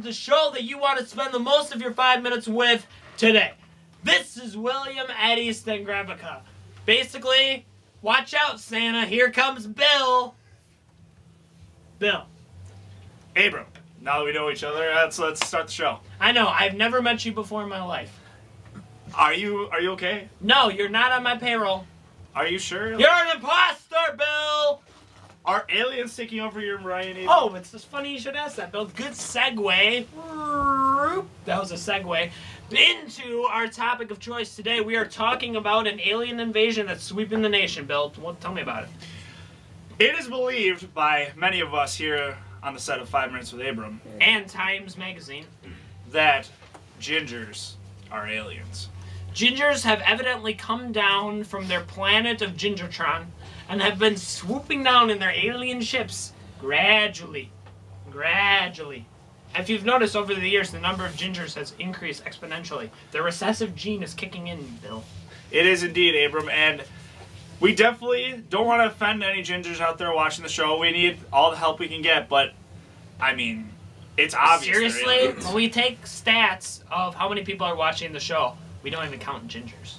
the show that you want to spend the most of your 5 minutes with today. This is William at East and Gravica. Basically, watch out, Santa. Here comes Bill. Bill. Abram, now that we know each other, let's start the show. I know, I've never met you before in my life. Are you okay? No, you're not on my payroll. Are you sure? You're an imposter, Bill! Are aliens taking over your Ryan Abram? Oh, it's just funny you should ask that, Bill. Good segue. That was a segue. Into our topic of choice today. We are talking about an alien invasion that's sweeping the nation, Bill. Well, tell me about it. It is believed by many of us here on the set of 5 Minutes with Abram And Times Magazine. that gingers are aliens. Gingers have evidently come down from their planet of Gingertron and have been swooping down in their alien ships gradually. If you've noticed over the years, the number of gingers has increased exponentially. The recessive gene is kicking in, Bill. It is indeed, Abram, and we definitely don't want to offend any gingers out there watching the show. We need all the help we can get, but, I mean, it's obvious. Seriously, when we take stats of how many people are watching the show, we don't even count gingers.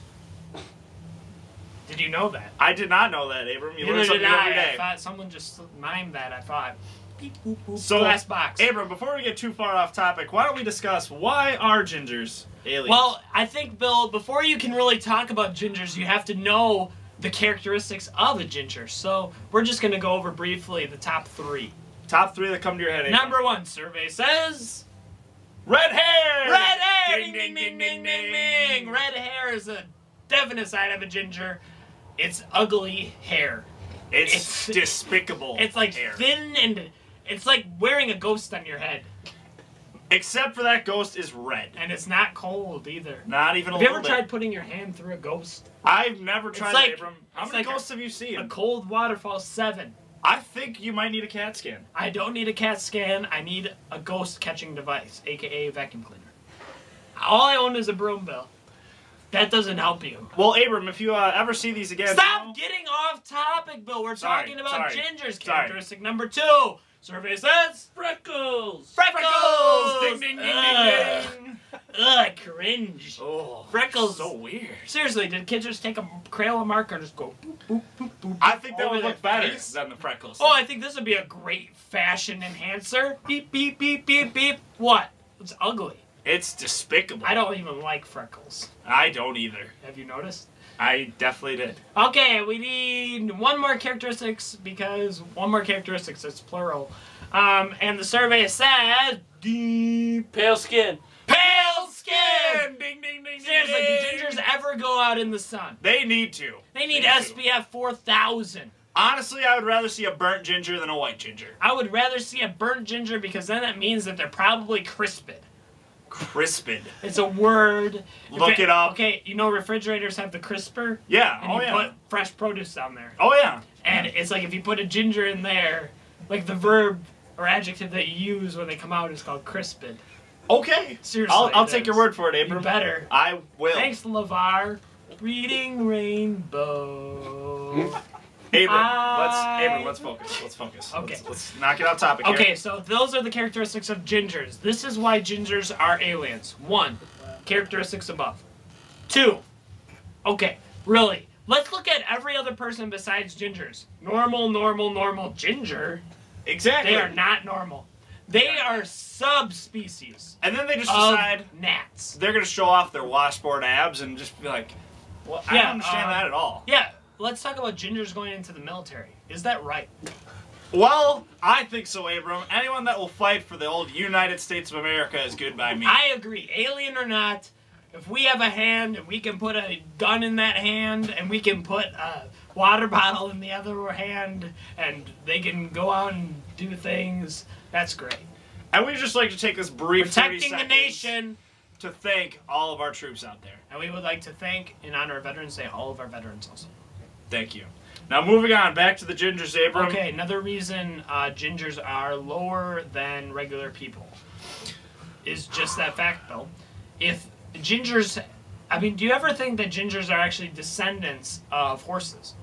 Did you know that? I did not know that, Abram. You learn Neither something did every day. I thought someone just mimed that. I thought, beep, boop, boop, So, glass box. Abram, before we get too far off topic, why don't we discuss why are gingers aliens? Well, I think, Bill, before you can really talk about gingers, you have to know the characteristics of a ginger. So we're just going to go over briefly the top 3. Top 3 that come to your head, Abram. Number 1, survey says... Red hair! Red hair! Ding, Ding, ding, ding, ding, ding, ding, ding. ding. Red hair is a definite sign of a ginger. It's ugly hair. It's despicable. It's like hair. thin and... It's like wearing a ghost on your head. Except for that ghost is red. And it's not cold either. Not even a Have you little ever bit. tried putting your hand through a ghost? I've never tried like- that, Abram. How it's many like ghosts have you seen? A cold waterfall 7. I think you might need a CAT scan. I don't need a CAT scan. I need a ghost catching device, aka a vacuum cleaner. All I own is a broom, Bill. That doesn't help you. Well, Abram, if you ever see these again... Stop getting off topic, Bill. We're talking about sorry. gingers. Sorry. Characteristic number 2. Survey says... Freckles! Freckles! Ding, ding, ding, ding, ding. Ugh, cringe. Oh, Freckles. so weird. Seriously, did kids just take a Crayola marker and just go boop, boop, boop, boop, I think that over would look their better face? than the freckles. Oh, I think this would be a great fashion enhancer. Beep, beep, beep, beep, beep. What? It's ugly. It's despicable. I don't even like freckles. I don't either. Have you noticed? I definitely did. Okay, we need one more characteristics because one more characteristics, it's plural. And the survey says deep Pale skin. pale skin. Ding, ding, ding, Seriously, ding. do gingers ever go out in the sun? They need to. They need do. SPF 4000. Honestly, I would rather see a burnt ginger than a white ginger. I would rather see a burnt ginger because then that means that they're probably crisped. Crisped. It's a word. Look it up. Okay, you know refrigerators have the crisper? Yeah, And oh you yeah. put fresh produce down there. Oh yeah. And it's like if you put a ginger in there, like the verb or adjective that you use when they come out is called crisped. Okay. Seriously. I'll it take is. your word for it, You Abram. better. I will. Thanks, LeVar. Reading Rainbow. Abram, let's focus. Let's focus. Okay. Let's knock it off topic here. Okay, so those are the characteristics of gingers. This is why gingers are aliens. 1, characteristics above. 2, okay, really, let's look at every other person besides gingers. Normal ginger. Exactly. They are not normal. They are subspecies And then they just of decide gnats. they're going to show off their washboard abs and just be like, well, I Yeah, don't understand that at all. Yeah, let's talk about gingers going into the military. Is that right? Well, I think so, Abram. Anyone that will fight for the old United States of America is good by me. I agree. Alien or not, if we have a hand and we can put a gun in that hand and we can put a water bottle in the other hand and they can go out and do things, that's great. And we'd just like to take this brief 30 Protecting the seconds nation. to thank all of our troops out there. And we would like to thank, in honor of Veterans Day, all of our veterans also. Thank you. Now moving on, back to the gingers, Abram. Okay, another reason gingers are lower than regular people is just that fact, though. If gingers, I mean, do you ever think that gingers are actually descendants of horses?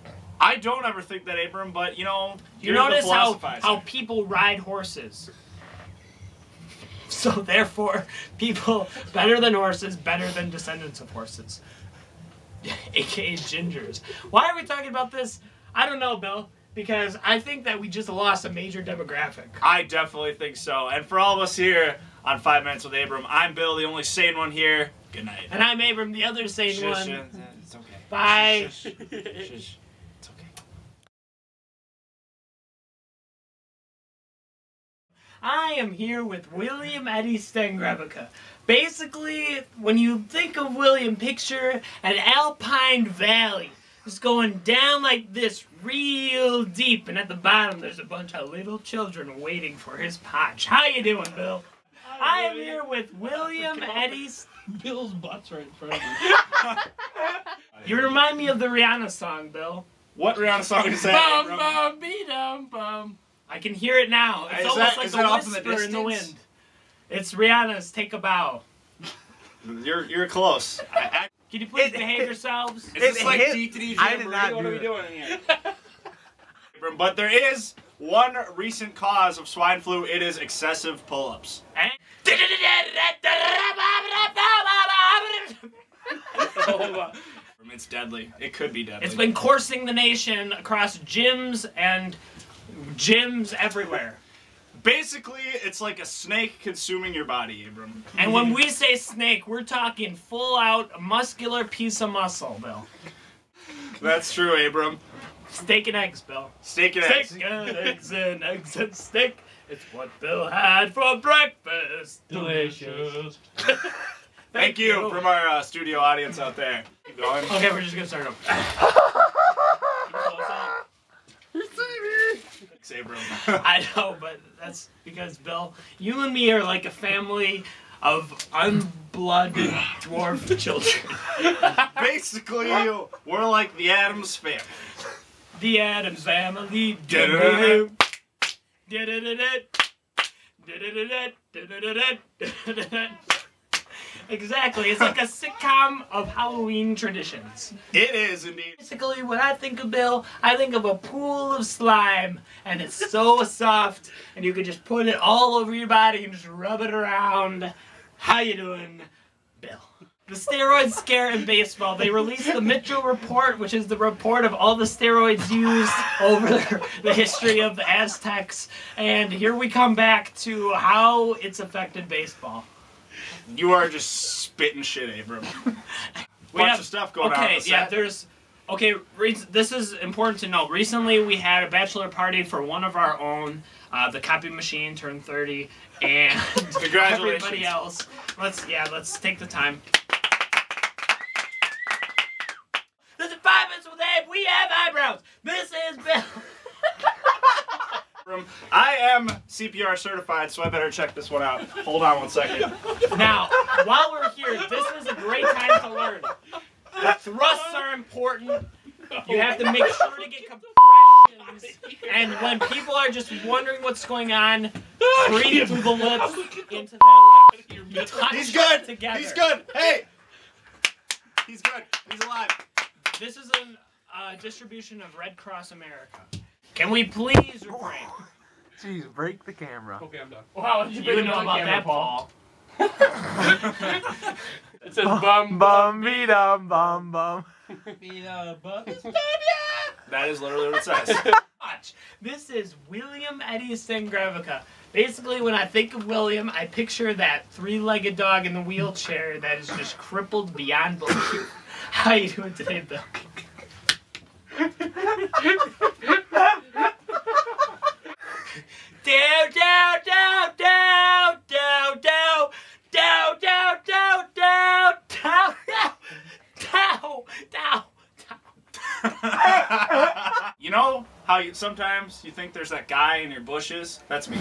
I don't ever think that, Abram, but, you know, You you're notice the how philosophizer. people ride horses? So therefore, people better than horses, better than descendants of horses. AKA gingers. Why are we talking about this? I don't know, Bill. Because I think that we just lost a major demographic. I definitely think so. And for all of us here on 5 Minutes with Abram, I'm Bill, the only sane one here. Good night. And I'm Abram, the other sane one. It's okay. Bye. Shush. It's okay. I am here with William Eddie Stengravica. Basically, when you think of William, picture an alpine valley. It's going down like this real deep, and at the bottom there's a bunch of little children waiting for his punch. How you doing, Bill? I am here with William Eddie. Bill's butt's right in front of you. You remind me of the Rihanna song, Bill. What Rihanna song is that? Bum bum be dum bum. I can hear it now. It's Is almost that- like is a that off in the whisper in the distance? wind. It's Rihanna's "Take a Bow." You're close. Can you please behave yourselves? Is this like hit- D3D I did not Jamboree? What do are we it. doing in here? But there is one recent cause of swine flu. It is excessive pull-ups. And- It's deadly. It could be deadly. It's been coursing the nation across gyms and gyms everywhere. Basically, it's like a snake consuming your body, Abram. And when we say snake, we're talking full-out muscular piece of muscle, Bill. That's true, Abram. Steak and eggs, Bill. Steak and eggs. Steak and eggs and steak. It's what Bill had for breakfast. Delicious. Thank you from our studio audience out there. Keep going. Okay, we're just gonna start over. Thanks, Abram. I know, but that's because, Bill, you and me are like a family of unblooded dwarf children. Basically, we're like the Addams family. The Addams family. Exactly, it's like a sitcom of Halloween traditions. It is indeed. Basically, when I think of Bill, I think of a pool of slime, and it's so soft, and you can just put it all over your body and just rub it around. How you doing, Bill? The steroid scare in baseball. They released the Mitchell Report, which is the report of all the steroids used over the history of the Aztecs, and here we come back to how it's affected baseball. You are just spitting shit, Abram. Bunch of stuff going on. Okay, the yeah, set. there's. Okay, this is important to know. Recently, we had a bachelor party for one of our own. The copy machine turned 30, and Congratulations. everybody else. Let's take the time. This is 5 Minutes with Abe. We have eyebrows. This is Bill. I am CPR certified, so I better check this one out. Hold on 1 second. Now, while we're here, this is a great time to learn. The thrusts are important. You have to make sure to get compressions. And when people are just wondering what's going on, breathe through the lips into their lips. Touch He's good. Together. He's good. Hey. He's good. He's alive. This is a distribution of Red Cross America. Can we please refrain? Jeez, break the camera. Okay, I'm done. Wow, you know about that, Paul. It says bum Bum be dum bum bum. That is literally what it says. Watch. This is William Eddie Stengravica. Basically, when I think of William, I picture that three-legged dog in the wheelchair that is just crippled beyond belief. How you doing today, Bill? Down, down, down, down, down, down, down, down, down, down, down, down, down, down. You know how sometimes you think there's that guy in your bushes? That's me.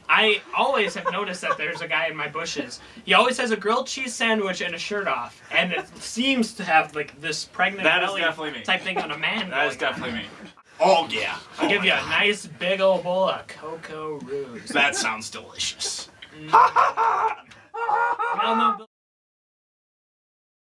I always have noticed that there's a guy in my bushes. He always has a grilled cheese sandwich and a shirt off, and it seems to have like this pregnant That is belly definitely me. type thing on a man. That is going on. definitely me. Oh, yeah. I'll give my you a God. nice big old bowl of Cocoa Rouge. That sounds delicious. No,